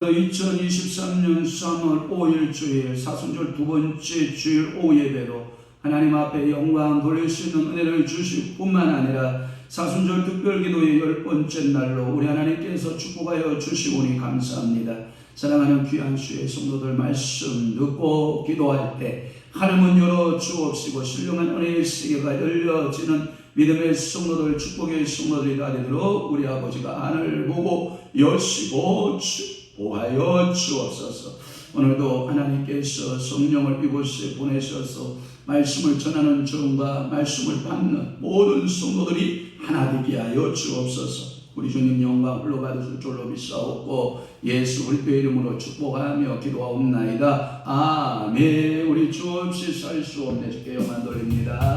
2023년 3월 5일 주일 사순절 두 번째 주일 오후 예배로 하나님 앞에 영광 돌릴 수 있는 은혜를 주실 뿐만 아니라 사순절 특별기도의 10번째 날로 우리 하나님께서 축복하여 주시오니 감사합니다. 사랑하는 귀한 주의 성도들, 말씀 듣고 기도할 때 하늘문 열어 주옵시고 신령한 은혜의 시계가 열려지는 믿음의 성도들, 축복의 성도들이 다 되도록 우리 아버지가 하늘 보고 여시고 축복하여 주옵소서. 오늘도 하나님께서 성령을 이곳에 보내셔서 말씀을 전하는 종과 말씀을 받는 모든 성도들이 하나 되게 하여 주옵소서. 우리 주님 영광 흘러받으실 줄로 믿사옵고 예수 그리스도의 이름으로 축복하며 기도하옵나이다. 아멘. 우리 주 없이 살 수 없네 주께 영광 돌립니다.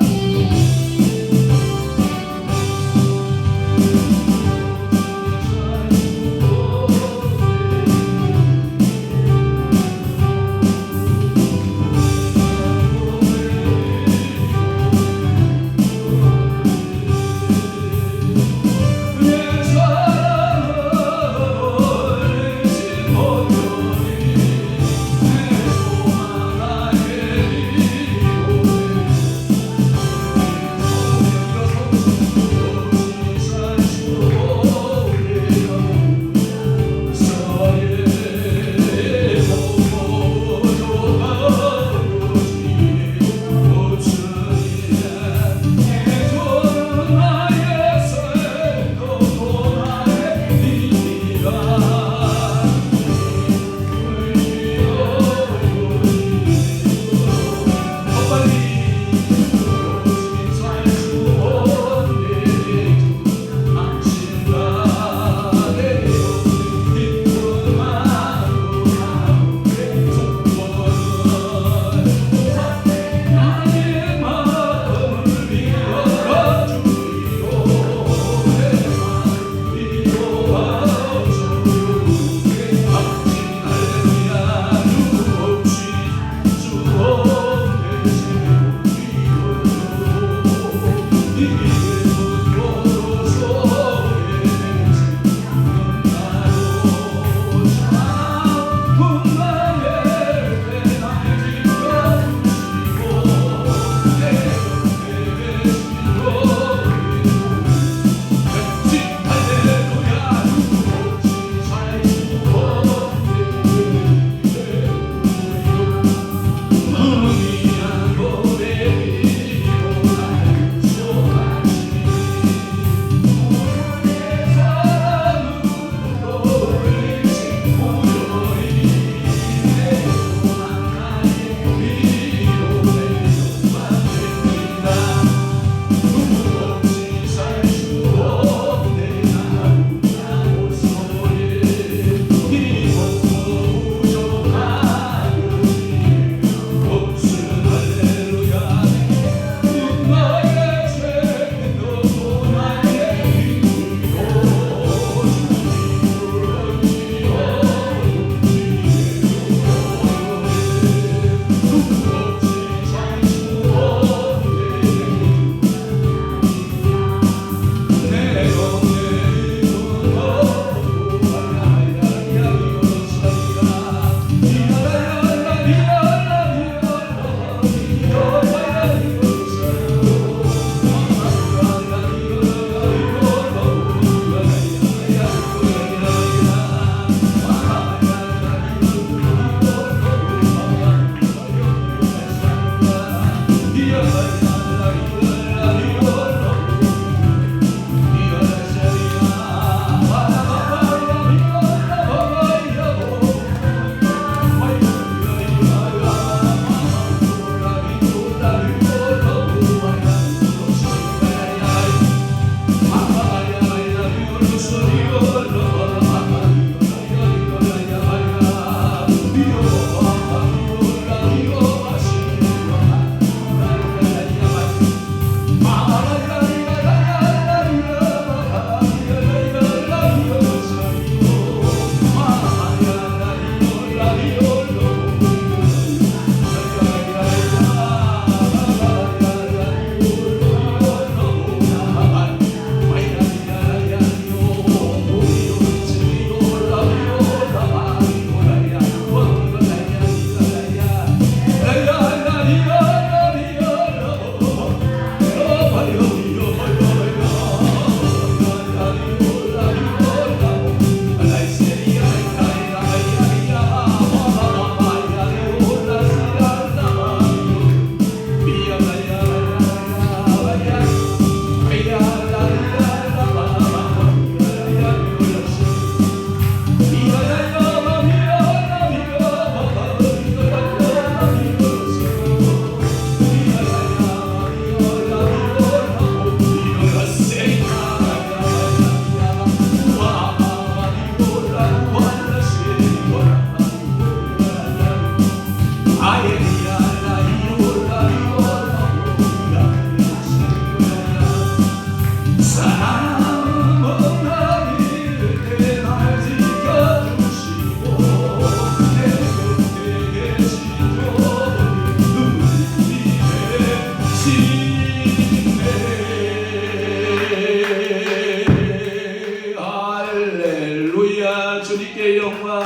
영광.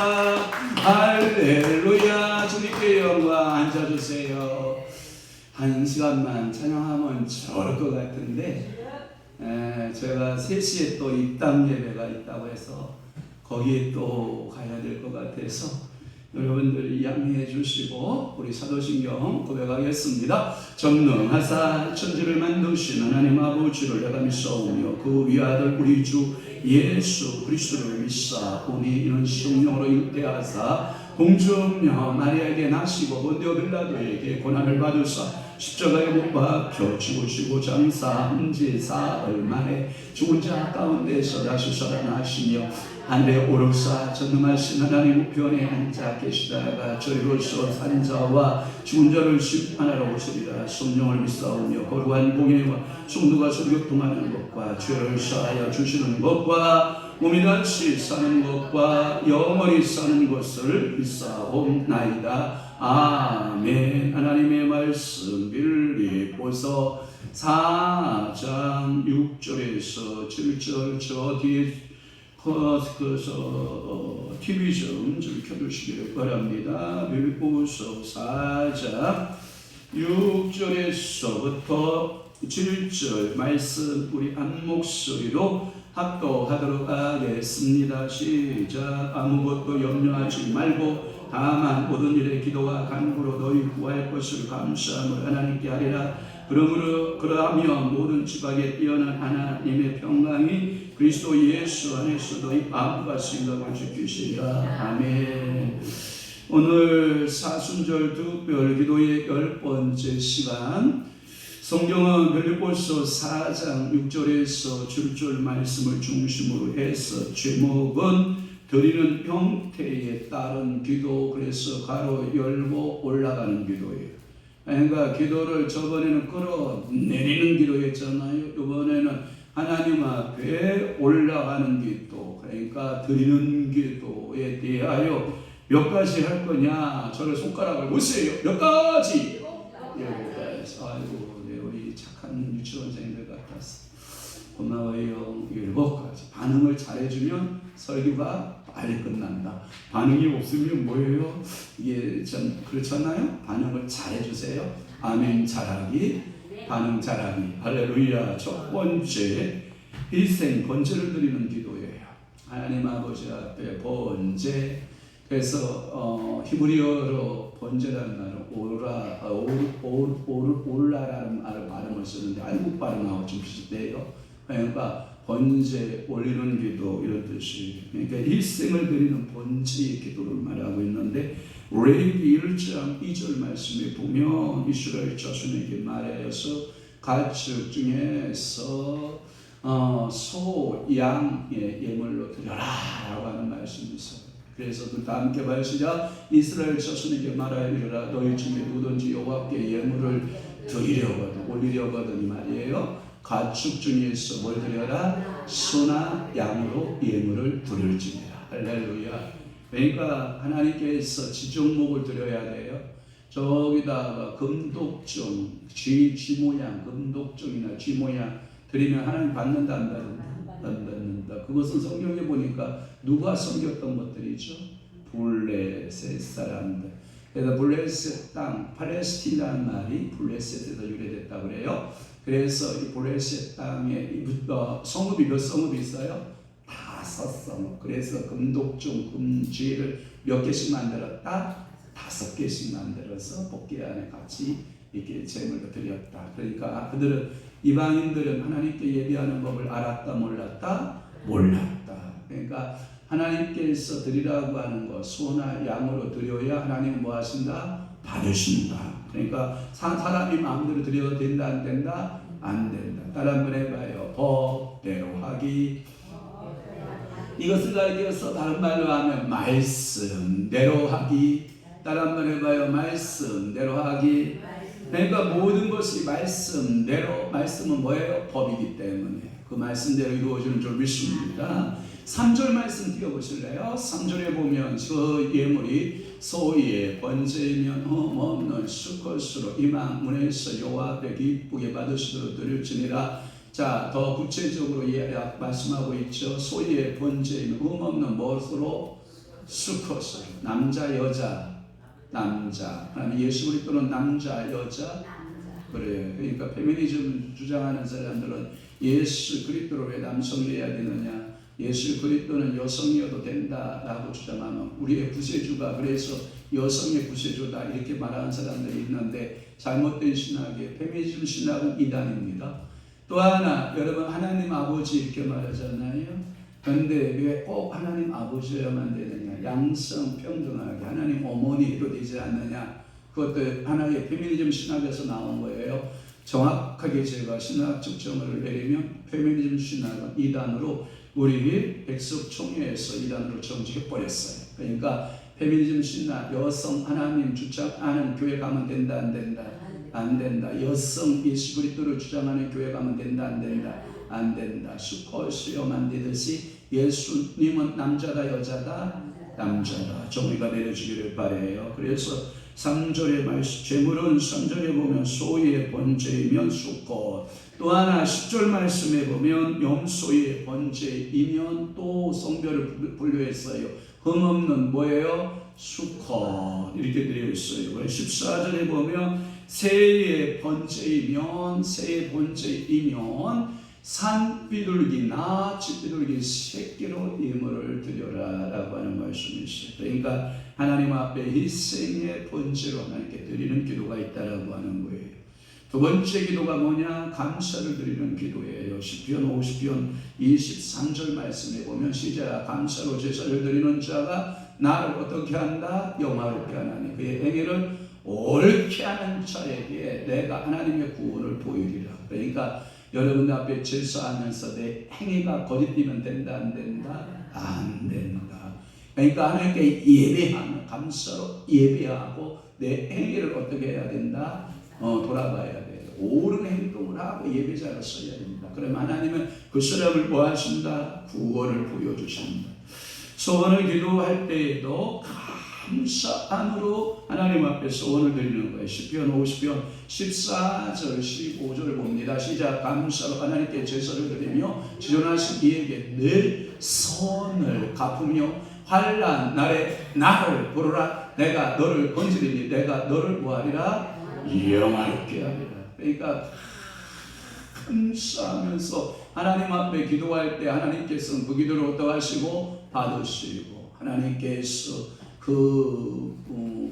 할렐루야. 주님께 영광. 앉아주세요. 한 시간만 찬양하면 좋을 것 같은데 제가 3시에 또 입당 예배가 있다고 해서 거기에 또 가야 될 것 같아서 여러분들 양해해 주시고 우리 사도신경 고백하겠습니다. 전능하사 천지를 만드신 하나님 아버지를 내가 믿사오며 그 위아들 우리 주 예수 그리스도를 믿사오니 이는 성령으로 잉태하사 공주녀 마리아에게 나시고 본디오 빌라도에게 고난을 받으사 십자가에 못 박혀 죽으시고 장사한 지 사흘 만에 죽은 자 가운데서 다시 살아나시며 하늘에 오르사 전능하신 하나님 우편에 앉아 계시다가 저희로서 산 자와 죽은 자를 심판하러 오시리라. 성령을 믿사오며 거룩한 공예와 성도가 서로 교통하는 것과 죄를 사하여 주시는 것과 몸이 다시 사는 것과 영원히 사는 것을 믿사옵나이다. 아멘. 하나님의 말씀 빌립보서 4장 6절에서 7절 저 뒤에 TV 좀 켜주시기를 바랍니다. 빌립보서 4장 6절에서부터 7절 말씀 우리 한 목소리로 합독하도록 하겠습니다. 시작. 아무것도 염려하지 말고 다만 모든 일에 기도와 간구로 너희 구할 것을 감사함을 하나님께 하리라. 그러하면 모든 지각에 뛰어난 하나님의 평강이 그리스도 예수 안에서 너희 마음과 생각을 지키시리라. 아멘. 오늘 사순절 특별 기도의 10번째 시간, 성경은 빌립보서 4장 6절에서 7절 말씀을 중심으로 해서 제목은 드리는 형태에 따른 기도, 그래서 가로 열고 올라가는 기도예요. 그러니까 기도를 저번에는 끌어내리는 기도였잖아요. 이번에는 하나님 앞에 올라가는 기도, 그러니까 드리는 기도에 대하여 몇 가지 할 거냐. 저를 손가락을 보세요. 몇 가지? 7가지. 아이고, 네, 우리 착한 유치원생들 같았어. 고마워요. 7가지. 반응을 잘해주면 설교가 빨리 끝난다. 반응이 없으면 뭐예요? 이게 좀 그렇잖아요. 반응을 잘해주세요. 아멘 잘하기, 반응 잘하기. 할렐루야. 첫 번째, 희생 번제를 드리는 기도예요. 하나님 아버지 앞에 번제. 그래서 히브리어로 번제라는 말은 올라라는 발음을 쓰는데 한국 발음하고 좀 비슷해요. 그러니까 번제 올리는 기도 이런 뜻이. 그러니까 일생을 드리는 번제의 기도를 말하고 있는데 레위기 1장 2절 말씀에 보면 이스라엘 자손에게 말하여서 가축 중에서 소, 양의 예물로 드려라 라고 하는 말씀이 있어요. 그래서 다 함께 시작. 이스라엘 자손에게 말하여라. 너희 중에 누구든지 여호와께 예물을 드리려거든 올리려거든 이 말이에요. 가축 중에서 뭘 드려라? 소나 양으로 예물을 드릴지니라. 할렐루야. 그러니까 하나님께서 지정목을 드려야 돼요. 저기다가 금독종, 쥐 모양, 금독종이나 쥐 모양 드리면 하나님 받는다 안 받는다? 안 받는다. 그것은 성경에 보니까 누가 섬겼던 것들이죠? 블레셋 사람들. 그래서 블레셋 땅, 팔레스티나라는 말이 블레셋에서 유래됐다고 그래요. 그래서 이 블레셋 땅에 성읍이 몇 성읍이 있어요? 5성읍. 그래서 금독종, 금쥐를 몇 개씩 만들었다? 5개씩 만들어서 복개 안에 같이 이렇게 제물을 드렸다. 그러니까 그들은 이방인들은 하나님께 예배하는 법을 알았다 몰랐다? 몰랐다. 그러니까 하나님께서 드리라고 하는 것 소나 양으로 드려야 하나님은 뭐 하신다? 받으신다. 그러니까 사람이 마음대로 드려도 된다 안 된다? 안 된다. 따라 한번 해봐요. 법대로 하기. 이것을 가리켜서 다른 말로 하면 말씀대로 하기. 따라 한번 해봐요. 말씀대로 하기. 그러니까 모든 것이 말씀대로, 말씀은 뭐예요? 법이기 때문에 그 말씀대로 이루어지는 줄 믿습니다. 3절 말씀 띄워보실래요? 3절에 보면 저 예물이 소의 번제이면 흠없는 수컷으로 이방문에서 여호와 앞에 기쁘게 받으시도록 드릴지니라. 자, 더 구체적으로 말씀하고 있죠. 소의 번제이면 흠없는 무엇으로? 수컷을 남자 여자 남자 아니 예수 그리스도는 남자 여자 그래요. 그러니까 페미니즘 주장하는 사람들은 예수 그리스도를 왜 남성이어야 되느냐 예수 그리스도는 여성이어도 된다라고 주장하면 우리의 구세주가 그래서 여성의 구세주다 이렇게 말하는 사람들이 있는데 잘못된 신학이에요. 페미니즘 신학은 이단입니다. 또 하나 여러분 하나님 아버지 이렇게 말하잖아요. 그런데 왜 꼭 하나님 아버지여야만 되느냐 양성 평등하게 하나님 어머니도 되지 않느냐 그것도 하나의 페미니즘 신학에서 나온 거예요. 정확하게 제가 신학 측정을 내리면 페미니즘 신학은 이단으로 우리 백석총회에서 이단으로 정지해버렸어요. 그러니까 페미니즘 신학 여성 하나님 주장하는 교회 가면 된다 안 된다? 안 된다. 여성 예수 그리스도를 주장하는 교회 가면 된다 안 된다? 안 된다. 수컷 수여만 되듯이 예수님은 남자다 여자다? 남자다. 정의가 내려주기를 바라요. 그래서 3절의 말씀 재물은 3절에 보면 소의 번제이면 수컷 또 하나 10절 말씀에 보면 염소의 번제이면 또 성별을 분류했어요. 흠없는 뭐예요? 수컷 이렇게 되어 있어요. 14절에 보면 새의 번제이면 산비둘기나 집비둘기 새끼로 예물을 드려라 라고 하는 말씀이 있어요. 그러니까 하나님 앞에 희생의 번제로 하나님께 드리는 기도가 있다라고 하는 거예요. 두 번째 기도가 뭐냐? 감사를 드리는 기도예요. 시편 50편 23절 말씀에 보면 시작 감사로 제사를 드리는 자가 나를 어떻게 한다? 영화롭게 하나니 그의 행위를 옳게 하는 자에게 내가 하나님의 구원을 보이리라. 그러니까 여러분 앞에 제사하면서 내 행위가 거짓되면 된다 안 된다? 안 된다. 그러니까 하나님께 예배하는 감사로 예배하고 내 행위를 어떻게 해야 된다? 돌아봐야 돼요. 옳은 행동을 하고 예배자가 써야 됩니다. 그러면 하나님은 그 사람을 뭐 하신다? 구원을 보여주신다. 소원을 기도할 때에도 감사함으로 하나님 앞에 소원을 드리는 거예요. 시편 50편 14절 15절 봅니다. 시작 감사로 하나님께 제사를 드리며 지존하신 이에게 늘 선을 갚으며 환난 날에 나를 부르라 내가 너를 건지리니 내가 너를 뭐하리라 영화롭게 하리라. 그러니까 감사하면서 하나님 앞에 기도할 때 하나님께서는 그 기도를 어떠하시고 받으시고 하나님께서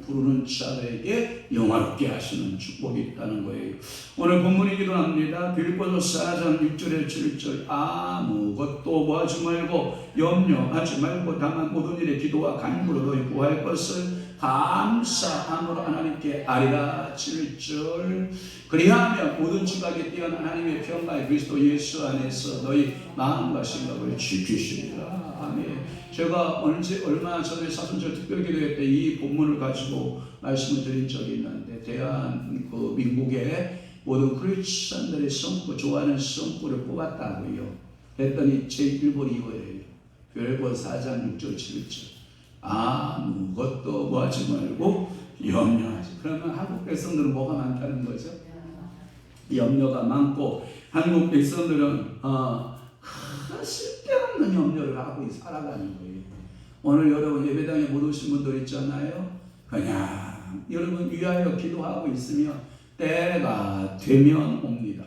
부르는 자에게 영화롭게 하시는 축복이 있다는 거예요. 오늘 본문이 기도합니다. 빌립보서 4장 6절에 7절 아무것도 뭐하지 말고 염려하지 말고 다만 모든 일에 기도와 간구로 너희 구할 것을 감사함으로 하나님께 아리라. 7절 그리하면 모든 지각에 뛰어난 하나님의 평강의 그리스도 예수 안에서 너희 마음과 생각을 지키시리라. 아멘. 제가 얼마 전에 사순절 특별기도회 때 이 본문을 가지고 말씀을 드린 적이 있는데 민국의 모든 크리스천들의 성구 좋아하는 성구를 뽑았다고요. 했더니 제1번 이거예요. 빌립보 4장 6절 7절 아무것도 뭐하지 말고 염려하지. 그러면 한국 백성들은 뭐가 많다는 거죠? 염려가 많고 한국 백성들은 쓸데없는 염려를 하고 살아가는 거예요. 오늘 여러분 예배당에 못 오신 분들 있잖아요. 그냥 여러분 위하여 기도하고 있으면 때가 되면 옵니다.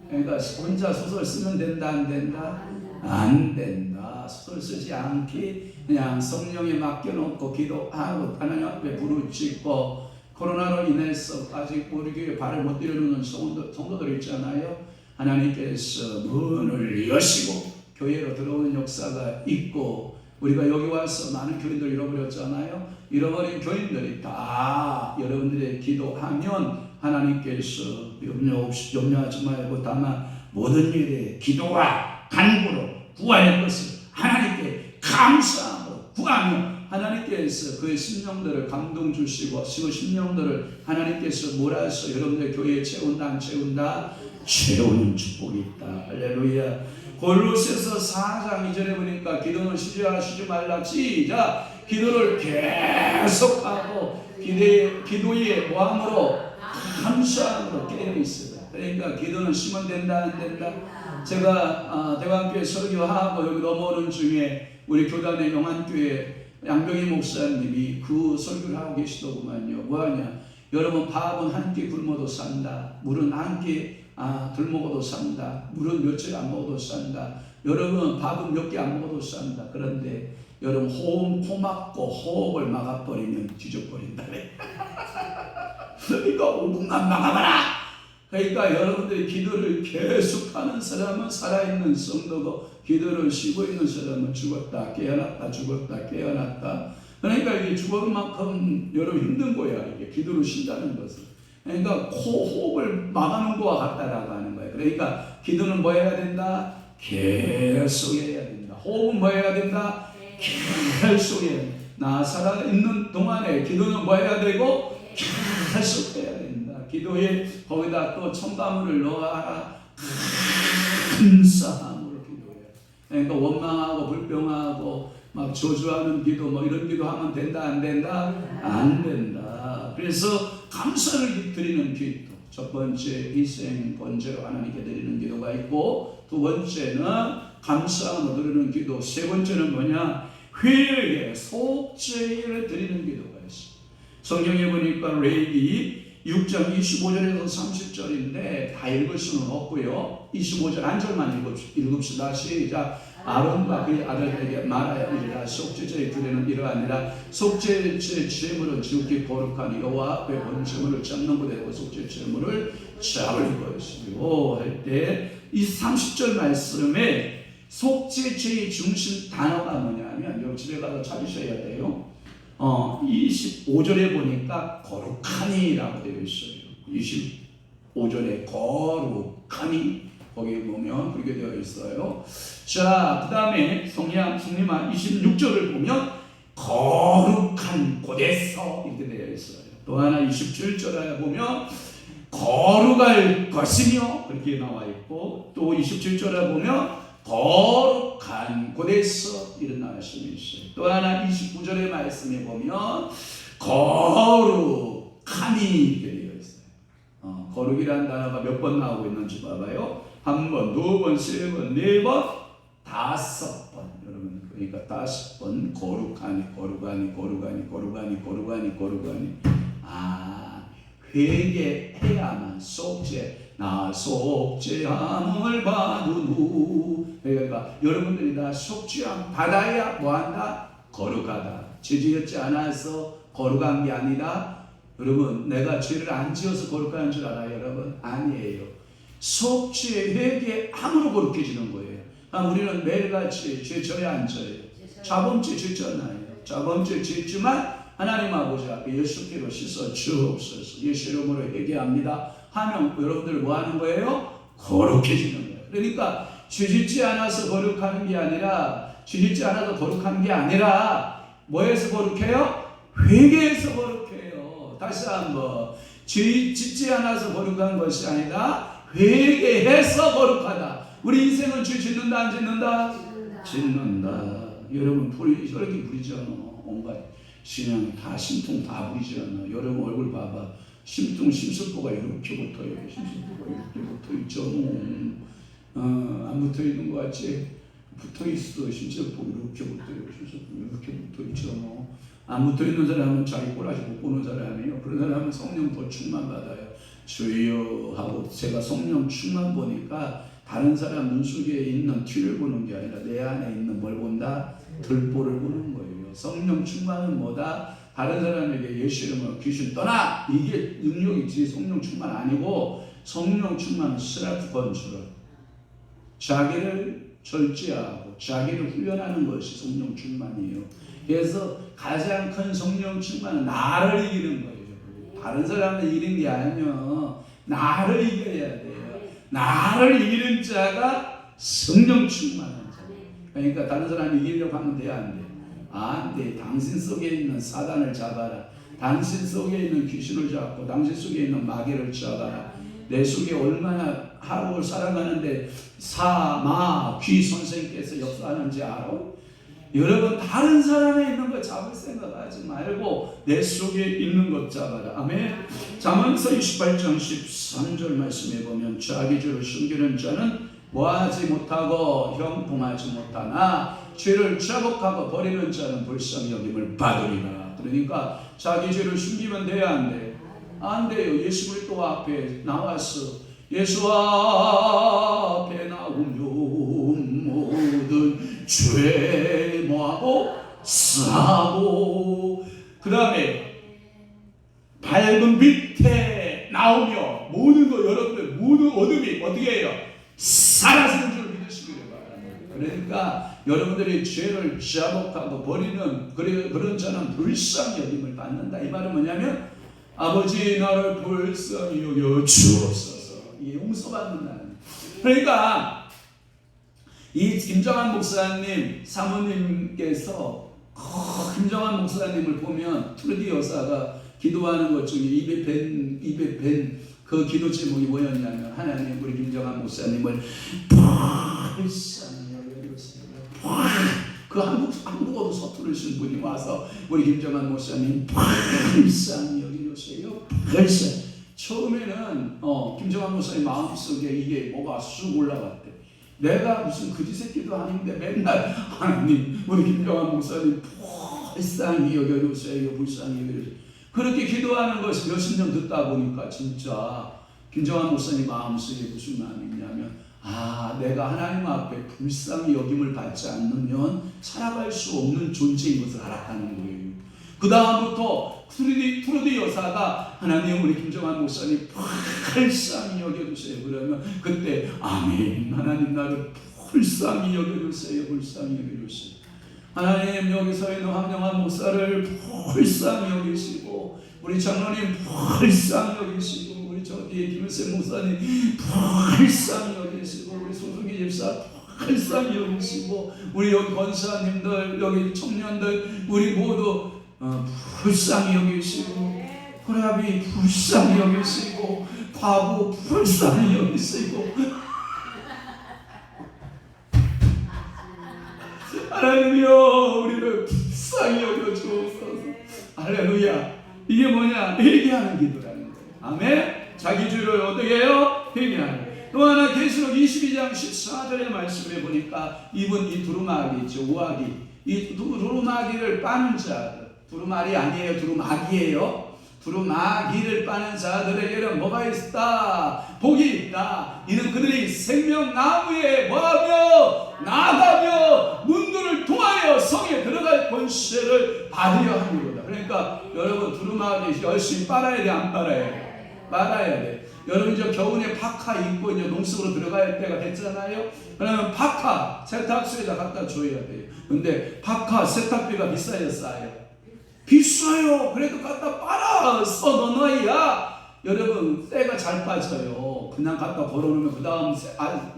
그러니까 혼자 소설 쓰면 된다 안 된다? 안 된다. 소설 쓰지 않기 그냥 성령에 맡겨놓고 기도하고 하나님 앞에 부르짖고 코로나로 인해서 아직 우리 교회 발을 못 들여놓는 성도들 있잖아요. 하나님께서 문을 여시고 교회로 들어오는 역사가 있고 우리가 여기 와서 많은 교인들 잃어버렸잖아요. 잃어버린 교인들이 다 여러분들의 기도하면 하나님께서 염려하지 말고 다만 모든 일에 기도와 간구로 구할 것을 하나님께 감사하고 구하며 하나님께서 그의 심령들을 감동 주시고 그 심령들을 하나님께서 몰아서 여러분들 교회에 채운다 안 채운다? 채우는 축복이 있다. 할렐루야. 골로새서 4장 2절에 보니까 기도는 쉬지 말라. 시작. 기도를 계속하고 기도의 모함으로 감사함으로 깨어 있어요. 그러니까 기도는 쉬면 된다 안 된다? 제가 대관교회 설교하고 여기 넘어오는 중에 우리 교단의 용안교회 양병희 목사님이 그 설교를 하고 계시더구만요. 뭐하냐, 여러분 밥은 한 끼 굶어도 산다, 물은 한 끼 들먹어도 산다, 물은 며칠 안 먹어도 산다, 여러분 밥은 몇 개 안 먹어도 산다. 그런데 여러분 호흡 코 막고 호흡을 막아버리면 뒤져버린다네. 그러니까 5분만 막아봐라. 그러니까 여러분들이 기도를 계속하는 사람은 살아있는 성도고, 기도를 쉬고 있는 사람은 죽었다 깨어났다 죽었다 깨어났다. 그러니까 이게 죽을 만큼 여러분 힘든 거야, 이게 기도를 쉰다는 것은. 그러니까 호흡을 막아놓은 거와 같다라고 하는 거예요. 그러니까 기도는 뭐 해야 된다? 계속 해야 된다. 호흡은 뭐 해야 된다? 계속 해야 된다. 나 살아있는 동안에 기도는 뭐 해야 되고? 계속 해야 된다. 기도에 거기다 또 첨가물을 넣어라. 감사함으로 기도해. 그러니까 원망하고 불평하고 막 저주하는 기도 뭐 이런 기도 하면 된다 안 된다? 안 된다. 그래서 감사를 드리는 기도, 첫 번째 희생 번제로 하나님께 드리는 기도가 있고, 두 번째는 감사함으로 드리는 기도, 세 번째는 뭐냐? 회개 속죄를 드리는 기도가 있어. 성경에 보니까 레위기 6장 25절에서 30절인데 다 읽을 수는 없고요. 25절 한 절만 읽읍시다. 시작. 아론과 그의 아들에게 말하여 속죄제의 규례는 이러하니라. 속죄제 제물은 지극히 거룩하니 여호와 앞에 번제물을 잡는 것에 속죄 제물을 잡을 것이요 할 때, 이 30절 말씀에 속죄제의 중심 단어가 뭐냐면, 여기 집에 가서 찾으셔야 돼요. 25절에 보니까 거룩하니라고 되어 있어요. 25절에 거룩하니, 거기 보면 그렇게 되어 있어요. 자, 그 다음에 성리만 26절을 보면 거룩한 곳에서 이렇게 되어 있어요. 또 하나 27절에 보면 거룩할 것이며 그렇게 나와 있고, 또 27절에 보면 거룩한 곳에서 이런 말씀이 있어요. 또 하나 29절의 말씀에 보면 거룩하니 이렇게 되어 있어요. 거룩이라는 단어가 몇 번 나오고 있는지 봐봐요. 한 번, 두 번, 세 번, 네 번, 다섯 번. 여러분, 그러니까 다섯 번 거룩하니, 거룩하니, 거룩하니, 거룩하니, 거룩하니, 거룩하니. 회개해야만 속죄, 나 속죄함을 받은 후. 그러니까 여러분들이 다 속죄함 받아야 뭐한다? 거룩하다. 죄 지었지 않아서 거룩한 게 아니다. 여러분, 내가 죄를 안 지어서 거룩한 줄 알아요, 여러분? 아니에요. 속죄, 회개함으로 거룩해지는 거예요. 우리는 매일같이 죄 져야 안 져요? 자범죄 짓잖아요. 자범죄 짓지만 하나님 아버지 앞에 예수께로 씻어 주옵소서, 예수 이름으로 회개합니다 하면 여러분들 뭐 하는 거예요? 거룩해지는 거예요. 그러니까 죄 짓지 않아서 거룩하는 게 아니라, 죄 짓지 않아서 거룩한 게 아니라 뭐에서 거룩해요? 회개에서 거룩해요. 다시 한번, 죄 짓지 않아서 거룩한 것이 아니라 회개해서 거룩하다. 우리 인생은 죄 짓는다 안 짓는다? 짓는다. 여러분 혈기 부리잖아. 온갖 신앙 다 심통 다 부리잖아. 여러분 얼굴 봐봐. 심통 심술보가 이렇게 붙어요. 심술보가 이렇게 붙어있죠. 안 붙어있는 것 같지? 붙어있어. 심술보 이렇게 붙어요. 심술보 이렇게 붙어있죠. 안 붙어있는 사람은 자기 꼬라지 못 보는 사람이에요. 그런 사람은 성령 더 충만 받아요. 주여 하고 제가 성령 충만 보니까 다른 사람 눈 속에 있는 티를 보는 게 아니라 내 안에 있는 뭘 본다? 들보를 보는 거예요. 성령 충만은 뭐다? 다른 사람에게 예수 이름으로 귀신 떠나! 이게 능력이지 성령 충만 아니고, 성령 충만은 셀프 컨트롤. 자기를 절제하고 자기를 훈련하는 것이 성령 충만이에요. 그래서 가장 큰 성령 충만은 나를 이기는 거예요. 다른 사람을 이기는 게 아니에요. 나를 이겨야 돼요. 나를 이기는 자가 성령 충만한 자. 그러니까 다른 사람이 이기려고 하면 돼, 안 돼? 안 돼. 당신 속에 있는 사단을 잡아라. 당신 속에 있는 귀신을 잡고 당신 속에 있는 마귀를 잡아라. 내 속에 얼마나 하루를 살아가는데 귀 선생님께서 역사하는지 알아? 여러분, 다른 사람에 있는 거 잡을 생각하지 말고 내 속에 있는 것 잡아라. 아멘. 잠언서 28장 13절 말씀에 보면 자기 죄를 숨기는 자는 뭐하지 못하고 형통하지 못하나 죄를 자복하고 버리는 자는 불쌍히 여김을 받으리라. 그러니까 자기 죄를 숨기면 돼야 안 돼? 안 돼요. 예수 그리스도 앞에 나와서 예수 앞에 나오면 모든 죄 뭐하고 사하고, 그 다음에 밝은 밑에 나오며 모든 거, 여러분들 모든 어둠이 어떻게 해요? 사라지는 줄 믿으시기를 바랍니다. 그러니까 여러분들이 죄를 자복하고 버리는 그런 자는 불쌍히 여김을 받는다. 이 말은 뭐냐면 아버지 나를 불쌍히 여겨 주옵소서. 이게 용서받는다는. 그러니까 이 김정한 목사님 사모님께서 김정한 목사님을 보면 트루디 여사가 기도하는 것 중에 입에 밴 그 기도 제목이 뭐였냐면 하나님 우리 김정한 목사님을 불쌍히 여겨주세요. 그 한국어도 서투르신 분이 와서 우리 김정한 목사님 불쌍히 여겨주세요. 불쌍히. 처음에는 김정한 목사님 마음속에 이게 뭐가 쑥 올라갔대. 내가 무슨 그지 새끼도 아닌데 맨날 하나님 우리 김정한 목사님 불쌍히 여겨주세요. 불쌍히 여겨주세요. 그렇게 기도하는 것을 몇십 년 듣다 보니까 진짜 김정한 목사님 마음속에 무슨 마음이 있냐면 내가 하나님 앞에 불쌍히 여김을 받지 않으면 살아갈 수 없는 존재인 것을 알았다는 거예요. 그 다음부터 트루디 여사가 하나님 우리 김정한 목사님 불쌍히 여겨주세요. 그러면 그때 아멘 하나님 나를 불쌍히 여겨주세요. 불쌍히 여겨주세요. 하나님 여기서 있는 황영환 목사를 불쌍히 여기시고 우리 장로님 불쌍히 여기시고 우리 저기 김일세 목사님 불쌍히 여기시고 우리 소승기 집사 불쌍히 여기시고 우리 여기 권사님들 여기 청년들 우리 모두 불쌍히 여기시고 호라비 불쌍히 여기시고 과부 불쌍히 여기시고 할렐루야 우리를 불쌍히 여겨주옵소서. 할렐루야. 이게 뭐냐? 회개하는 기도라는 거예요. 아멘. 자기 죄를 어떻게 해요? 회개하는. 또 하나 계시록 22장 14절의 말씀에 보니까 이 두루마기 있죠. 우아기. 이 두루마기를 빠는 자들. 두루마리 아니에요. 두루마기예요. 두루마기를 빠는 자들에게는 뭐가 있다? 복이 있다. 이는 그들이 생명나무에 뭐하며 나가며 문들을 통하여 성에 들어갈 권세를 받으려 합니다. 그러니까 여러분 두루마기 열심히 빨아야 돼, 안 빨아야 돼? 빨아야 돼. 여러분 저 겨울에 파카 입고 이제 농속으로 들어갈 때가 됐잖아요. 그러면 파카 세탁소에다 갖다 줘야 돼요. 근데 파카 세탁비가 비싸요, 싸요? 비싸요. 그래도 갖다 빨아 써넣어야 여러분 때가 잘 빠져요. 그냥 갖다 걸어놓으면 그 다음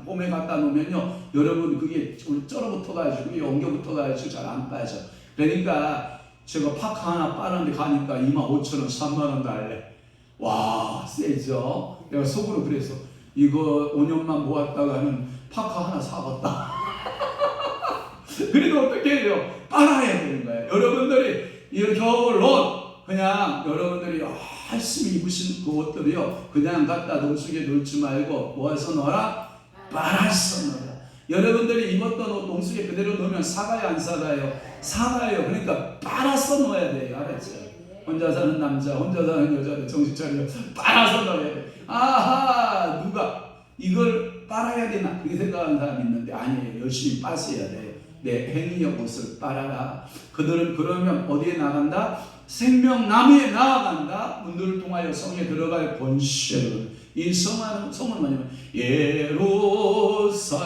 봄에 갖다 놓으면요 여러분 그게 쩔어붙어 가지고 엉겨붙어 가지고 잘 안 빠져. 그러니까 제가 파카 하나 빠는데 가니까 25,000원 30,000원 달래. 와 세죠. 내가 속으로 그래서 이거 5년만 모았다가는 파카 하나 사겠다. 그래도 어떻게 해요? 빨아야 되는 거예요. 여러분들이 이 겨울 옷 그냥 여러분들이 열심히 입으신 그 옷들이요 그냥 갖다 농속에 넣지 말고 모아서 넣어라? 빨아서 넣어라. 여러분들이 입었던 옷 농속에 그대로 넣으면 사가요 안 사가요? 사가요. 그러니까 빨아서 넣어야 돼요. 알았죠? 혼자 사는 남자 혼자 사는 여자들 정신 차려 빨아서 넣어야 돼. 아하 누가 이걸 빨아야 되나 그렇게 생각하는 사람이 있는데 아니에요. 열심히 빠셔야 돼요. 내 행위의 옷을 빨아라. 그들은 그러면 어디에 나간다? 생명나무에 나아간다. 문들을 통하여 성에 들어갈 권세를. 이 성은 뭐냐면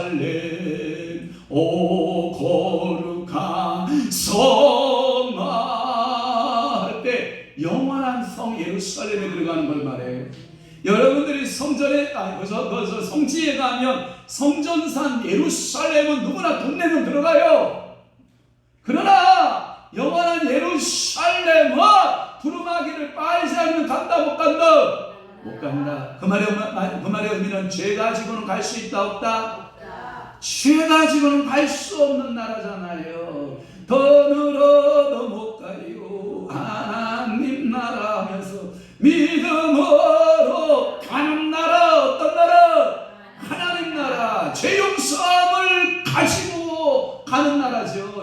예루살렘 오 거룩한 성아 할 때 영원한 성 예루살렘에 들어가는 걸 말해요. 여러분들이 성전에 성지에 가면 성전산 예루살렘은 누구나 돈 내면 들어가요. 그러나 영원한 예루살렘은 두루마기를 빨지 않으면 간다 못 간다? 못 간다. 그 말의 의미는 죄 가지고는 갈 수 있다 없다? 죄 가지고는 갈 수 없는 나라잖아요. 더 늘어도 못 가요. 하나님 나라 하면서 믿음으로 가는 나라. 어떤 나라? 하나님 나라. 죄 용서함을 가지고 가는 나라죠.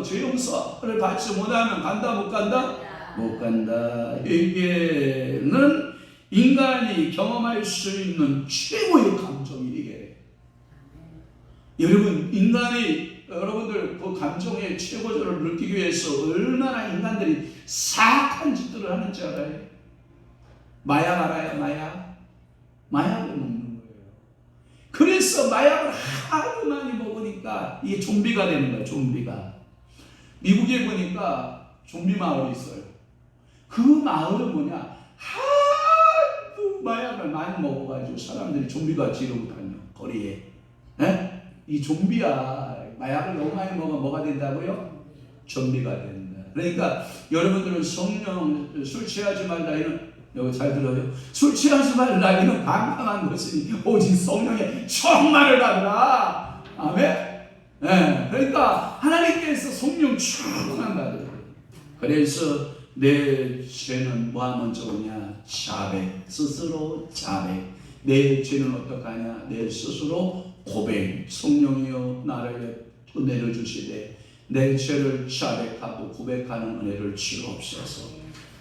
받지 못하면 간다 못 간다? 못 간다. 이게는 인간이 경험할 수 있는 최고의 감정이 이게. 여러분 여러분들 그 감정의 최고조를 느끼기 위해서 얼마나 인간들이 사악한 짓들을 하는지 알아요? 마약 알아요? 마약을 먹는 거예요. 그래서 마약을 하도 많이 먹으니까 이게 좀비가 되는 거예요. 좀비가. 미국에 보니까 좀비 마을이 있어요. 그 마을은 뭐냐? 하도 마약을 많이 먹어가지고 사람들이 좀비같이 이러고 다녀 거리에. 에? 이 좀비야. 마약을 너무 많이 먹으면 뭐가 된다고요? 좀비가 된다. 그러니까 여러분들은 성령 술 취하지 말라 이는 여기 잘 들어요. 술 취하지 말라 이는 방탕한 것이니 오직 성령의 충만을 받으라. 아멘. 네. 그러니까 하나님께서 성령 충만한 받으라. 그래서 내 죄는 뭐가 먼저 오냐? 자백. 스스로 자백. 내 죄는 어떡하냐? 내 스스로 고백. 성령이여 나를 은혜를 주시되 내 죄를 자백하고 고백하는 은혜를 주옵소서.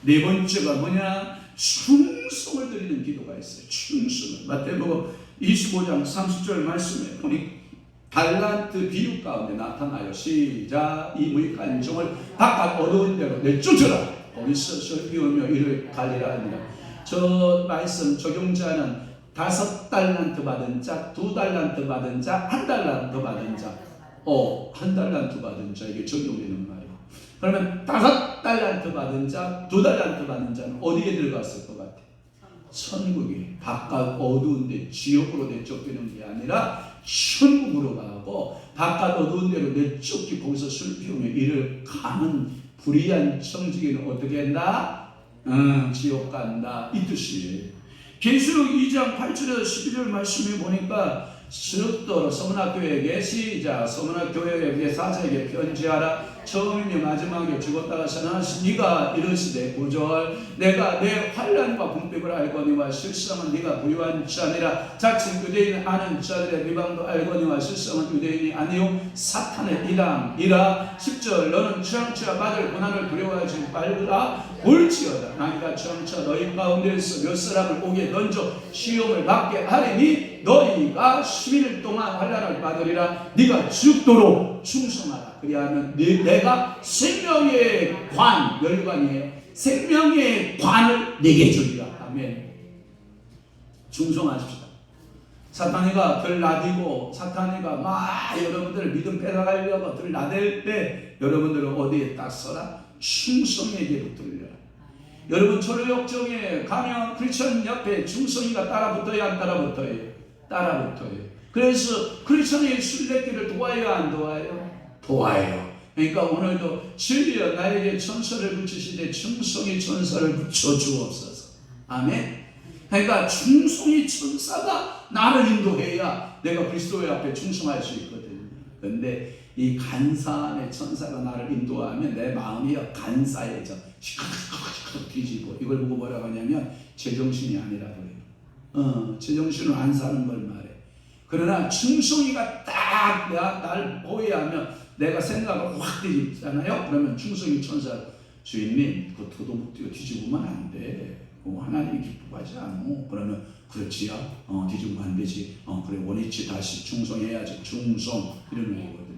네 번째가 뭐냐? 충성을 드리는 기도가 있어요. 충성을. 마태복음 25장 30절 말씀에 보니 달란트 비유 가운데 나타나요. 시작. 이 무익한 종을 바깥 어두운 데로 내쫓으라. 거기서 슬피우며 이를 갈리라 하니라. 저 말씀 적용자는 5달란트 받은 자, 2달란트 받은 자, 1달란트 받은 자, 1달란트 받은 자에게 적용되는 말이에요. 그러면 5달란트 받은 자, 2달란트 받은 자는 어디에 들어갔을 것 같아요? 천국에. 바깥 어두운데 지옥으로 내쫓기는 게 아니라 천국으로 가고 바깥 어두운 데로 내쫓기 거기서 슬피우며 이를 가는 불의한 청지기는 어떻게 한다? 지옥 간다. 이 뜻이에요. 계시록 2장 8절에서 12절 말씀에 보니까 스룹도로 서문학교에게 시작. 서문학교에게 사자에게 편지하라. 처음이며 마지막에 죽었다가 살아나신 네가 이르시되 9절 내가 내 환난과 궁핍을 알거니와 실상은 네가 부유한 자니라. 자칭 유대인 아는 자들의 비방도 알거니와 실상은 유대인이 아니요 사탄의 이랑이라. 10절 너는 취함치와 받을 고난을 두려워하지 말라. 볼지어다 나니가 취함치와 너희 가운데에서 몇 사람을 옥에 던져 시험을 받게 하리니 너희가 11일 동안 환난을 받으리라. 네가 죽도록 충성하라. 그리하면 내가 생명의 관, 열관이에요. 생명의 관을 내게 주리라. 아멘. 충성하십시다. 사탄이가 덜 나대고 사탄이가 막 여러분들 믿음 빼앗아가려고 덜 나댈 때 여러분들은 어디에 딱 서라? 충성에게 붙들려라. 여러분 초려역정에 가면 크리스천 옆에 충성이가 따라붙어야 안 따라붙어요? 따라붙어요. 그래서 크리스천의 순례길을 도와요 안 도와요? 도와요. 그러니까 오늘도 주여 나에게 천사를 붙이시되 충성의 천사를 붙여 주옵소서. 아멘. 그러니까 충성의 천사가 나를 인도해야 내가 그리스도의 앞에 충성할 수 있거든요. 그런데 이 간사함의 천사가 나를 인도하면 내 마음이 간사해져 시끄럽게 뒤지고 이걸 보고 뭐라고 하냐면 제정신이 아니라 그래요. 제정신은 안 사는 걸 말해. 그러나 충성이가 딱 나를 보호하면 내가 생각을 확 뒤집잖아요. 그러면 충성이 천사 주인님 그 도둑 뒤집으면 안 돼. 하나님이 기뻐하지 않고 그러면 그렇지야. 뒤집으면 안 되지. 그래 원위치 다시 충성해야지. 충성 이런 거거든요.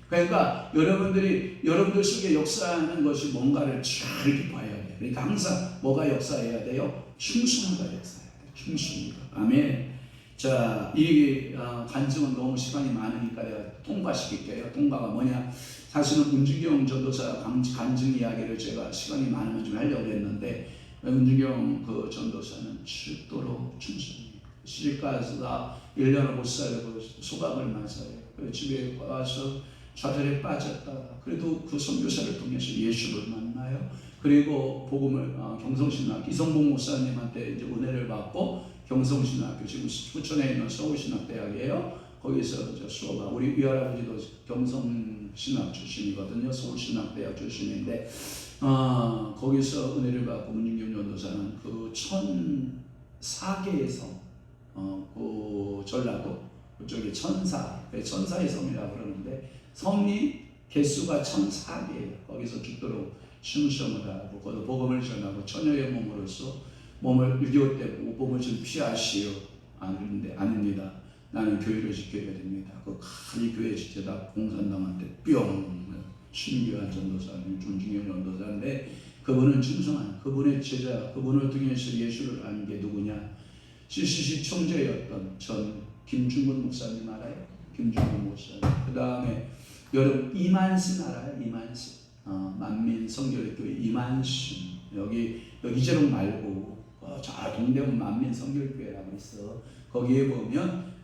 그러니까 여러분들 속에 역사하는 것이 뭔가를 잘 기뻐해야 돼. 그러니까 항상 뭐가 역사해야 돼요? 충성이가 역사해야 돼. 충성이가. 아멘. 자, 이 간증은 너무 시간이 많으니까 내가 통과시킬게요. 통과가 뭐냐? 사실은 문준경 전도사 간증 이야기를 제가 시간이 많으면 좀 하려고 했는데 문준경 그 전도사는 죽도록 충성해요. 시집가서 1년을 못 살고 소각을 맞아요. 집에 와서 좌절에 빠졌다. 그래도 그 선교사를 통해서 예수를 만나요. 그리고 복음을 경성신학교 이성봉 목사님한테 이제 은혜를 받고 경성신학교 지금 부천에 있는 서울신학대학이에요. 거기서 수업하고 우리 위할아버지도 경성신학 출신이거든요. 서울신학대학 출신인데 거기서 은혜를 받고 문준경 전도사는 그 1004개의 성 그 전라도 그쪽에 천사의 섬이라고 그러는데 성이 개수가 1,400이에요. 거기서 죽도록 충성을 하고 거기서 복음을 전하고 처녀의 몸으로서 몸을 6.25 때 몸을 좀 피하시오. 아닙니다. 나는 교회를 지켜야 됩니다. 그 큰 교회 지켜다 공산당한테 뿅 신규한 전도사님, 존중현 전도사인데 그분은 충성한 그분의 제자, 그분을 통해서 예수를 아는 게 누구냐? CCC 총재였던 전 김중근 목사님 알아요? 김중근 목사님. 그 다음에 여러분 이만신 알아요? 이만신. 만민 성결교회 이만신. 여기 이재롱 말고 저 동대문 만민 성결교회라고 있어. 거기에 보면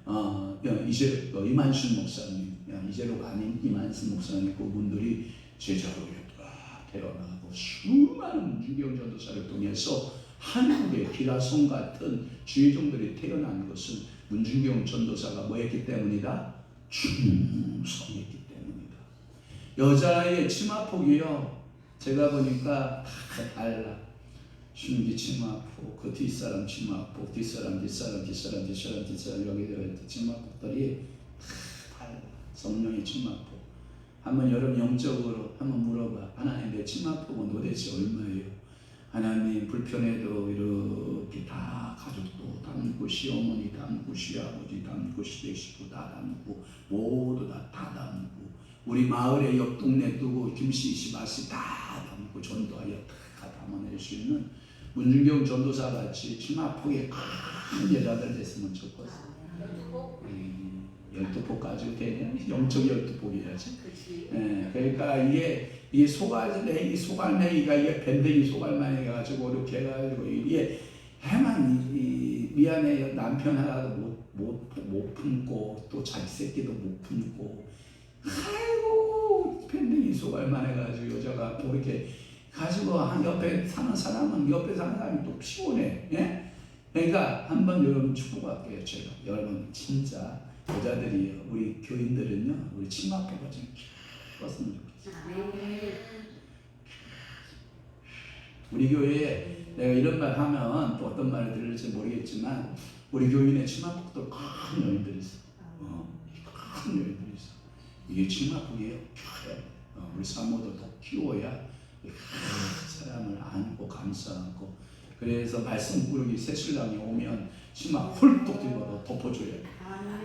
이만신 목사님, 이재롱 아닌 이만신 목사님 그분들이 제자로 태어나고 수많은 문준경 전도사를 통해서 한국의 기라성 같은 주의종들이 태어난 것은 문준경 전도사가 뭐했기 때문이다? 충성했기 때문이다. 여자의 치마폭이요, 제가 보니까 다 달라. 흉기 치마폭, 그 뒷사람 치마폭, 뒷사람 여기 치마폭들이 다 달라. 성령의 치마폭. 한번 여러분 영적으로 한번 물어봐. 하나님 내 치마폭은 도대체 얼마예요? 하나님 불편해도 이렇게 다 가족도 담고 시어머니 담고 시아버지 담고 시댁식구 다 담고 모두 다 담고 우리 마을의 옆 동네 두고 김씨 시바씨 다 담고 전도하여 다 담아낼 수 있는 문준경 전도사 같이 치마폭에 큰 여자들 됐으면 좋겠어. 12폭 가지고 되냐? 영적 12폭이야지. 그러니까 이게 소갈매기가 이게 밴댕이 소갈매기가 가지고 이렇게 해가지고 이게 해만 미안해 남편 하나도 못 품고 또 자기 새끼도 못 품고 아이고 밴댕이 소갈만 해가지고 여자가 또 이렇게 가지고 한 옆에 사는 사람은 옆에 사는 사람이 또 피곤해. 예? 그러니까 한번 여러분 축복할게요. 제가 여러분 진짜 여자들이요, 우리 교인들은요, 우리 치마폭을 좀 컸으면 좋겠어요. 우리 교회에 내가 이런 말 하면 또 어떤 말을 들을지 모르겠지만 우리 교인의 치마폭도 큰 여인들이 있어. 큰 여인들이 있어. 이게 치마폭이에요. 우리 사모도 더 키워야 사람을 안고 감싸고. 그래서 말씀꾸러기 새신랑이 오면 치마 훌떡 들고 덮어줘야 돼.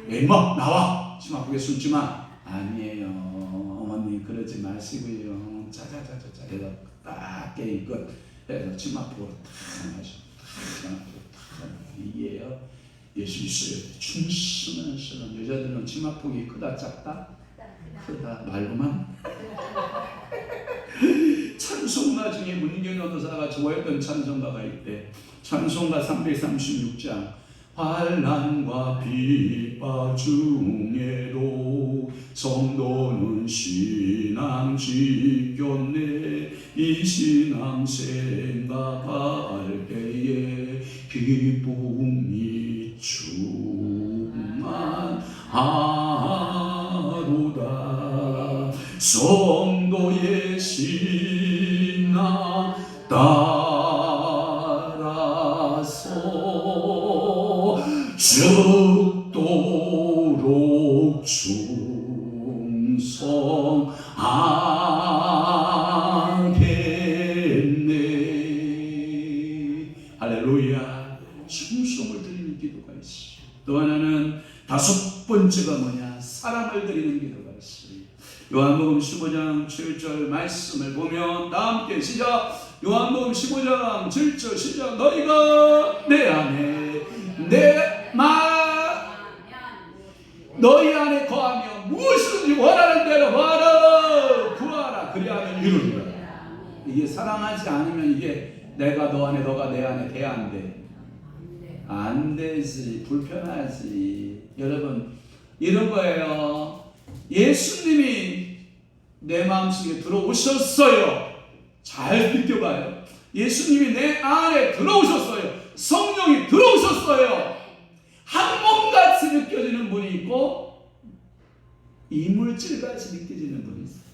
임마 나와! 치마 그게 숨지마. 아니에요 어머니 그러지 마시고요. 자자자자자 해서 딱 깨있고 해서 치마폭으로 탁 마셔. 이게요 예수 있어요. 충성하는 여자들은 치마폭이 크다 작다? 크다. 말로만 찬송가 중에 문경 전도사가 좋아했던 찬송가가 있대. 찬송가 336장. 환난과 핍박 중에도 성도는 신앙 지켰네. 이 신앙 생각할 때에 기쁨이 충만하도다. 성도의 신앙 따라서 죽도록 충성하겠네. 할렐루야. 충성을 드리는 기도가 있어. 또 하나는 다섯 번째가 뭐냐? 사랑을 드리는 기도가 있어요. 요한복음 15장 7절 말씀을 보면 다 함께 시작. 요한복음 15장 7절 시작. 너희가 내 안에 너희 안에 거하며 무엇이든지 원하는 대로 구하라. 그리하면 이루리라. 이게 사랑하지 않으면 이게 내가 너 안에 너가 내 안에 돼 안 돼? 안 되지. 불편하지. 여러분 이런 거예요. 예수님이 내 마음속에 들어오셨어요. 잘 느껴봐요. 예수님이 내 안에 들어오셨어요. 성령이 들어오셨어요. 한 몸같이 느껴지는 분이 있고 이물질같이 느껴지는 분이 있어요.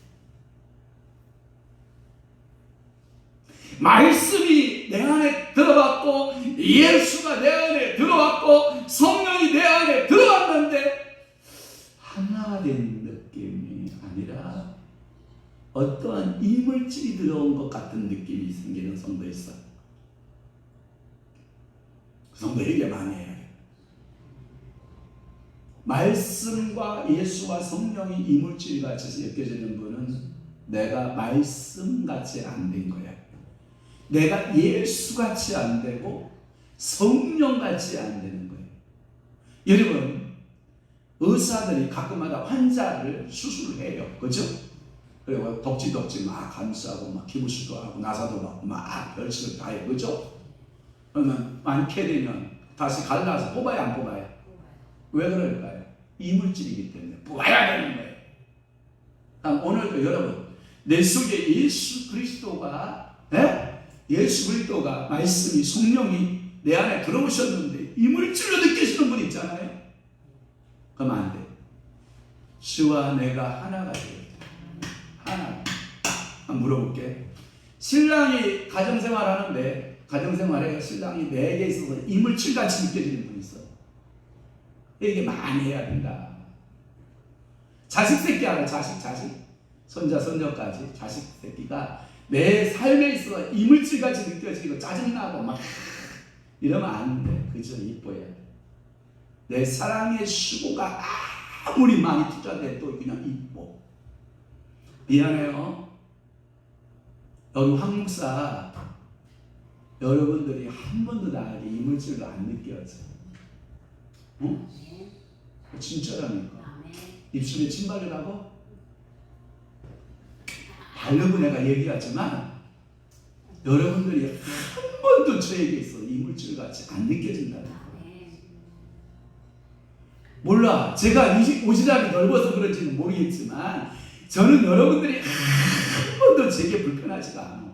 말씀이 내 안에 들어왔고 예수가 내 안에 들어왔고 성령이 내 안에 들어왔는데 하나 된 느낌이 아니라 어떠한 이물질이 들어온 것 같은 느낌이 생기는 성도 있어. 그 성도에게 많이 해야 돼. 말씀과 예수와 성령이 이물질같이 느껴지는 분은 내가 말씀같이 안 된 거야. 내가 예수같이 안 되고 성령같이 안 되는 거예요. 여러분, 의사들이 가끔마다 환자를 수술해요. 그죠? 그리고 덕지덕지 막 감싸고 막 기부스도 하고 나사도 받고 막 별짓을 다 해요. 그죠? 그러면 많게 되면 다시 갈라서 뽑아야 안 뽑아요? 왜 그럴까요? 이물질이기 때문에 뽑아야 되는 거예요. 오늘도 여러분, 내 속에 예수 그리스도가 말씀이 성령이 내 안에 들어오셨는데 이물질로 느끼시는 분 있잖아요. 그럼 안 돼. 주와 내가 하나가 되어야 돼. 하나. 한번 물어볼게. 신랑이 가정생활하는데 가정생활에 신랑이 내게 있어서 이물질같이 느껴지는 분 있어. 이게 많이 해야 된다. 자식 새끼 알아? 자식 손자 손녀까지 자식 새끼가 내 삶에 있어 이물질같이 느껴지고 짜증나고 막 이러면 안 돼. 그저 이뻐야 돼. 내 사랑의 수고가 아무리 많이 투자돼도 그냥 이뻐. 미안해요. 여기 황 목사 여러분들이 한 번도 나에게 이물질로 안 느껴져. 응? 진짜라니까. 입술에 침 바르라고? 바르고 내가 얘기하지만 여러분들이 한 번도 저에게 있어 이물질같이 안 느껴진다는 거야. 몰라. 제가 오지랖이 넓어서 그런지는 모르겠지만 저는 여러분들이 한 번도 제게 불편하지가 않아.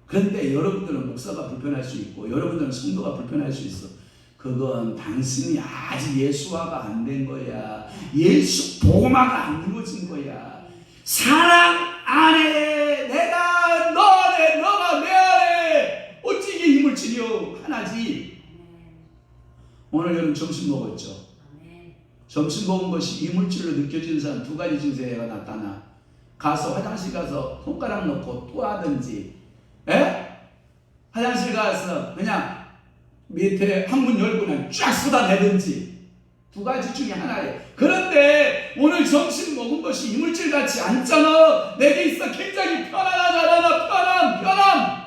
그런데 여러분들은 목사가 불편할 수 있고 여러분들은 성도가 불편할 수 있어. 그건 당신이 아직 예수화가 안 된 거야. 예수 복음화가 안 이루어진 거야. 사랑 안에 내가 너 안에 너가 내 안에 어찌 이게 이물질이요. 하나지. 오늘 여러분 점심 먹었죠? 점심 먹은 것이 이물질로 느껴지는 사람 두 가지 증세가 나타나. 가서 화장실 가서 손가락 넣고 또 하든지 화장실 가서 그냥 밑에 항문 열고 그냥 쫙 쏟아내든지 두 가지 중에 하나예요. 그런데 오늘 점심 먹은 것이 이물질같이 않잖아. 내게 있어 굉장히 편안하잖아. 편안.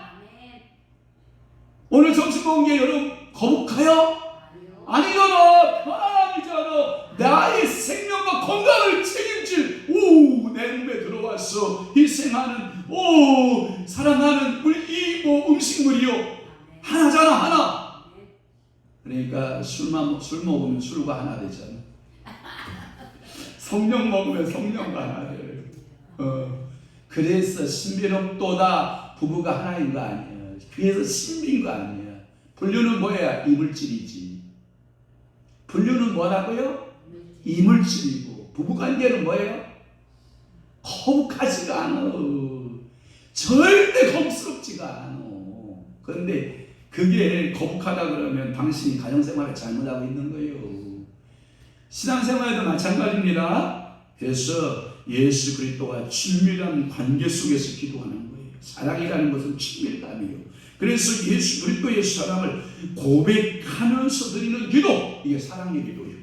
오늘 점심 먹은 게 여러분 거북해요? 아니잖아. 편안함이잖아. 나의 생명과 건강을 책임질 내 몸에 들어왔어. 희생하는 사랑하는 이 음식물이요. 하나잖아. 하나. 그러니까 술 먹으면 술과 하나 되잖아. 성령 먹으면 성령과 하나 돼. 그래서 신비롭도다 부부가 하나인 거 아니야. 그래서 신비인 거 아니야. 분류는 뭐야? 이물질이지. 분류는 뭐라고요? 이물질이고. 부부관계는 뭐예요? 거북하지가 않아. 절대 거북스럽지가 않아. 그런데 그게 거북하다 그러면 당신이 가정생활을 잘못하고 있는 거예요. 신앙생활에도 마찬가지입니다. 그래서 예수 그리스도와 친밀한 관계 속에서 기도하는 거예요. 사랑이라는 것은 친밀감이에요. 그래서 예수 그리스도의 사랑을 고백하면서 드리는 기도, 이게 사랑의 기도예요.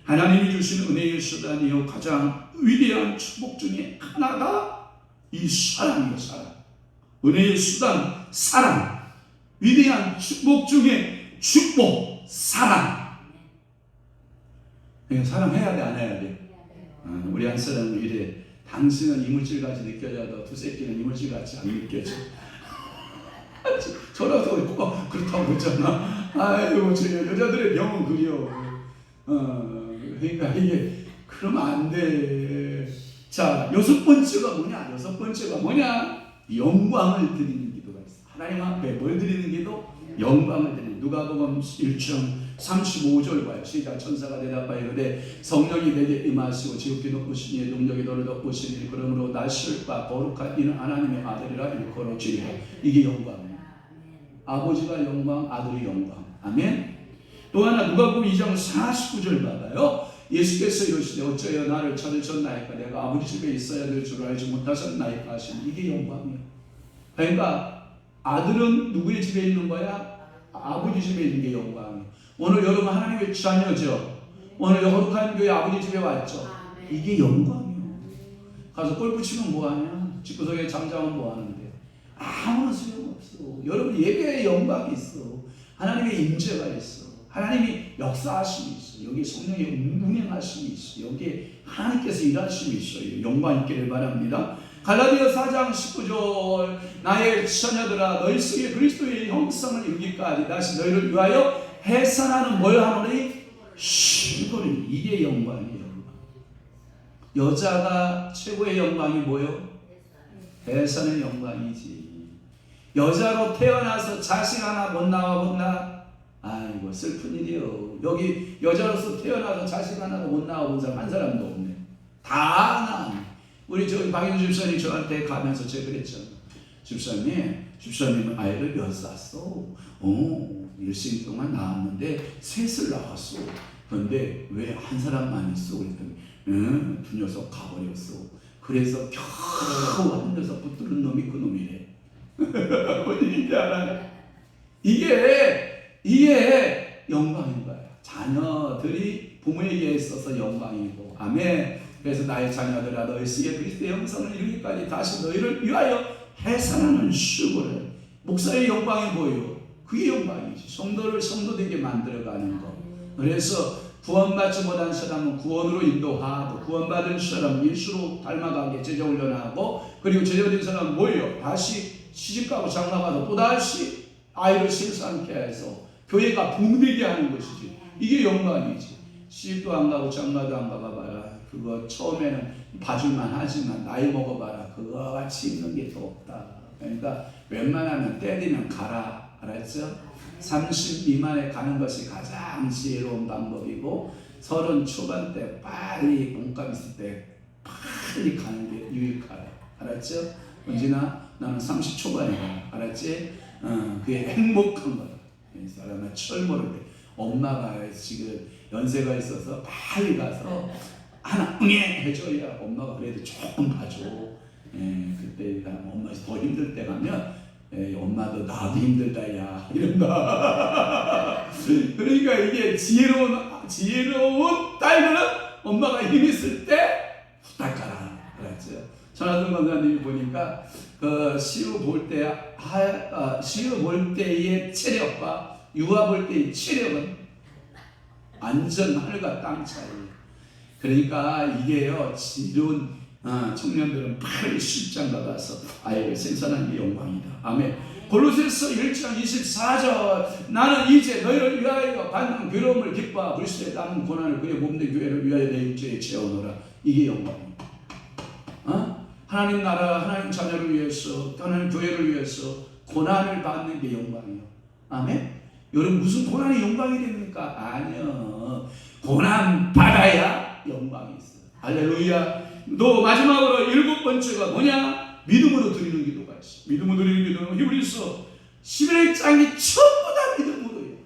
하나님이 주신 은혜의 수단이요 가장 위대한 축복 중에 하나가 이 사랑이에요. 사랑. 은혜의 수단 사랑. 위대한 축복 중에 축복 사랑. 사랑해야 돼 안 해야 돼? 우리 한 사람은 이래. 당신은 이물질같이 느껴져도 두 새끼는 이물질같이 안 느껴져. 저라도 그렇다고 그랬잖아. 아이고 저 여자들의 병은 그려. 그러니까 이게 그러면 안 돼. 자, 여섯 번째가 뭐냐? 영광을 드리는 기도가 있어. 하나님 앞에 뭘 드리는 기도? 영광을 드리는. 누가복음 1장 35절 봐요. 시작. 천사가 대답하여 이르되 성령이 내게 임하시고 지극히 높으시니 능력이 너를 덮으시니 그러므로 날씨가 거룩한 이는 하나님의 아들이라 일컬어지리라. 이게 영광이에요. 아버지가 영광, 아들이 영광. 아멘. 또 하나 누가복음 2장 49절 봐봐요. 예수께서 이르시되 어찌하여 나를 찾으셨나이까? 내가 아버지 집에 있어야 될 줄 알지 못하셨나이까 하시니 이게 영광이에요. 그러니까 아들은 누구의 집에 있는 거야? 아버지 집에 있는 게 영광이에요. 오늘 여러분 하나님의 자녀죠. 오늘 거룩한 교회 아버지 집에 왔죠. 이게 영광이에요. 가서 골프 치면 뭐하냐? 집구석에 잠자면 뭐하는데? 아무런 소용없어. 여러분 예배에 영광이 있어. 하나님의 임재가 있어. 하나님이 역사하심이 있어. 여기 성령의 운행하심이 있어. 여기 하나님께서 일하심이 있어요. 영광 있기를 바랍니다. 갈라디아 4장 19절 나의 자녀들아 너희 속에 그리스도의 형성을 이루기까지 다시 너희를 위하여 해산하는 뭘 하노니? 시골이. 이게 영광이에요. 여자가 최고의 영광이 뭐요? 해산의 영광이지. 여자로 태어나서 자식 하나 못 나와본다? 아이고 슬픈 일이요. 여기 여자로서 태어나서 자식 하나도 못 나와본 사람 한 사람도 없네. 다 나. 우리 저기 박인주 집사님 저한테 가면서 제가 그랬잖아. 집사님은 아이를 몇 낳았어? 일생 동안 낳았는데 셋을 낳았어. 그런데 왜 한 사람만 있어? 그랬더니 두 녀석 가버렸어. 그래서 겨우 한 녀석 붙들은 놈이 그 놈이래. 뭔 얘기인지 알아요? 이게 영광인 거야. 자녀들이 부모에게 있어서 영광이고. 아멘. 그래서 나의 자녀들아 너희 속에 그리스도의 형성을 이루기까지 다시 너희를 위하여 해산하는 수고를. 목사의 영광이 뭐예요? 그게 영광이지. 성도를 성도되게 만들어가는 거. 그래서 구원받지 못한 사람은 구원으로 인도하고 구원받은 사람 예수로 닮아가게 제자훈련하고 그리고 제자된 사람은 뭐예요? 다시 시집가고 장가가서 또다시 아이를 생산케 해서 교회가 붕대게 하는 것이지. 이게 영광이지. 시집도 안 가고 장가도 안 가봐라. 그거 처음에는 봐줄만 하지만 나이 먹어봐라. 그거 같이 있는 게 또 없다. 그러니까 웬만하면 때 되면 가라. 알았죠? 30 미만에 가는 것이 가장 지혜로운 방법이고 30 초반 때 빨리 몸값 있을 때 빨리 가는 게 유익하다. 알았죠? 은진아 나는 30 초반에 가. 알았지? 그게 행복한 거야. 이 사람은 철모를 때 엄마가 지금 연세가 있어서 빨리 가서 하나 응애 해줘야 엄마가 그래도 조금 봐줘. 그때 엄마 더 힘들 때 가면 엄마도 나도 힘들다 야 이런다. 그러니까 이게 지혜로운 딸들은 엄마가 힘 있을 때 후딱 가라. 알았죠? 전하동 강사님이 보니까 그 시우 볼 때의 체력과 유아 볼 때의 체력은 완전 하늘과 땅 차이. 그러니까 이게요 지루한 청년들은 빨리 실장 나가서 아이를 생산하는 게 영광이다. 아멘. 골로새서 1장 24절 나는 이제 너희를 위하여 받는 괴로움을 기뻐하고 그리스도의 남은 고난을 그의 몸된 교회를 위하여 내 육체에 채워놓으라. 이게 영광입니다. 하나님 나라 하나님 자녀를 위해서 하나님 교회를 위해서 고난을 받는 게 영광이에요. 아멘. 여러분 무슨 고난이 영광이 됩니까? 아니요. 고난 받아야 영광이 있어요. 할렐루야. 또 마지막으로 7번째가 뭐냐? 믿음으로 드리는 기도가 있어. 믿음으로 드리는 기도는 히브리서 11장이 전부 다 믿음으로예요.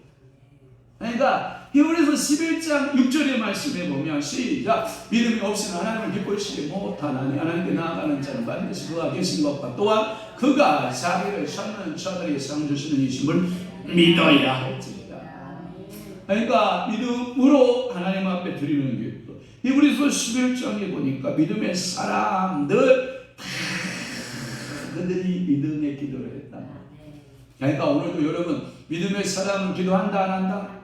그러니까 히브리서 11장 6절의 말씀에 보면 시작. 믿음이 없이는 하나님을 기쁘시게 못하나니 하나님께 나아가는 자는 반드시 그가 계신 것과 또한 그가 자기를 찾는 자들에게 상 주시는 이심을 믿어야 할지니라. 그러니까 믿음으로 하나님 앞에 드리는 기도. 히브리서 11장에 보니까 믿음의 사람들 그들이 믿음의 기도를 했다. 그러니까 오늘도 여러분 믿음의 사람은 기도한다 안 한다?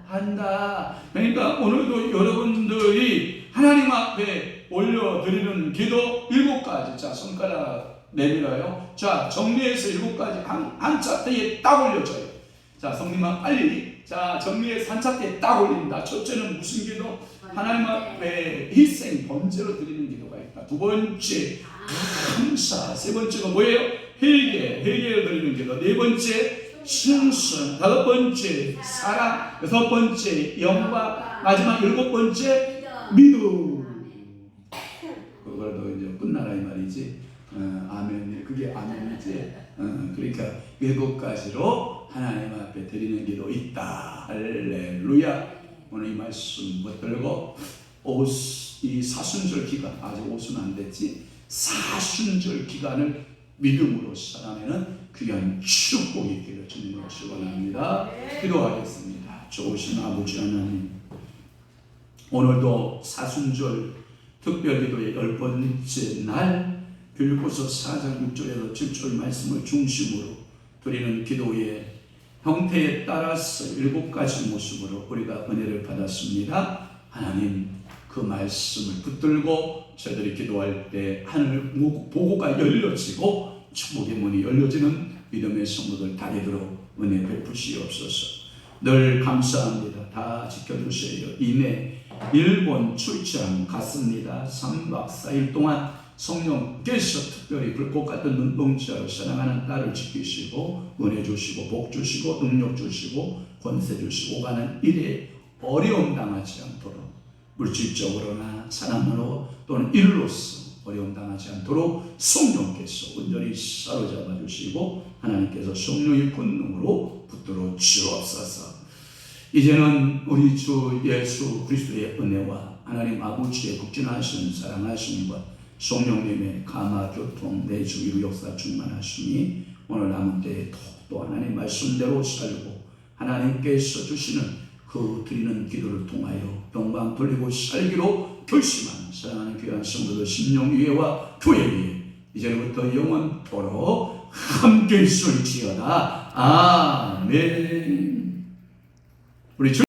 한다. 그러니까 오늘도 여러분들이 하나님 앞에 올려드리는 기도 7가지. 자 손가락 내밀어요. 자 정리해서 7가지 한 차트에 딱 올려줘요. 자 성님아 빨리. 자 정리해서 한 차트에 딱 올린다. 첫째는 무슨 기도? 하나님 앞에 희생 범죄로 드리는 기도가 있다. 두 번째 감사. 세 번째가 뭐예요? 회개로 드리는 기도. 네 번째 승선. 다섯 번째 사랑. 여섯 번째 영광. 마지막 7번째 믿음. 그거라도 이제 끝나라 이 말이지. 아멘. 그게 아멘이지. 그러니까 7가지로 하나님 앞에 드리는 기도 있다. 할렐루야. 오늘 이 말씀 붙들고 이 사순절 기간, 아직 옷은 안 됐지, 사순절 기간을 믿음으로 살아내는 귀한 축복이 있기를 주님으로 축원합니다. 기도하겠습니다. 좋으신 아버지 하나님, 오늘도 사순절 특별기도의 10번째 날 빌립보서 4장 6절에서 7절 말씀을 중심으로 드리는 기도의 형태에 따라서 7가지 모습으로 우리가 은혜를 받았습니다. 하나님, 그 말씀을 붙들고 저희들이 기도할 때 하늘 보고가 열려지고 축복의 문이 열려지는 믿음의 성도들 다 되도록 은혜 베푸시옵소서. 늘 감사합니다. 다 지켜주세요. 이내 일본 출장 갔습니다. 3박 4일 동안 성령께서 특별히 불꽃 같은 눈동자로 사랑하는 딸을 지키시고 은혜 주시고 복 주시고 능력 주시고 권세 주시고 가는 일에 어려움 당하지 않도록, 물질적으로나 사랑으로 또는 일로서 어려움 당하지 않도록 성령께서 온전히 사로잡아 주시고 하나님께서 성령의 권능으로 붙들어 주옵소서. 이제는 우리 주 예수 그리스도의 은혜와 하나님 아버지의 극진하신 사랑하심과 성령님의 감화 교통 내주 이루 역사 충만하심이 오늘 남은 때에 또 하나님 말씀대로 살고 하나님께서 주시는 그 드리는 기도를 통하여 영광 돌리고 살기로 결심하는 사랑하는 귀한 성도들 심령 위에와 교회 위에 이제부터 영원토록 함께 있을지어다. 아멘. 우리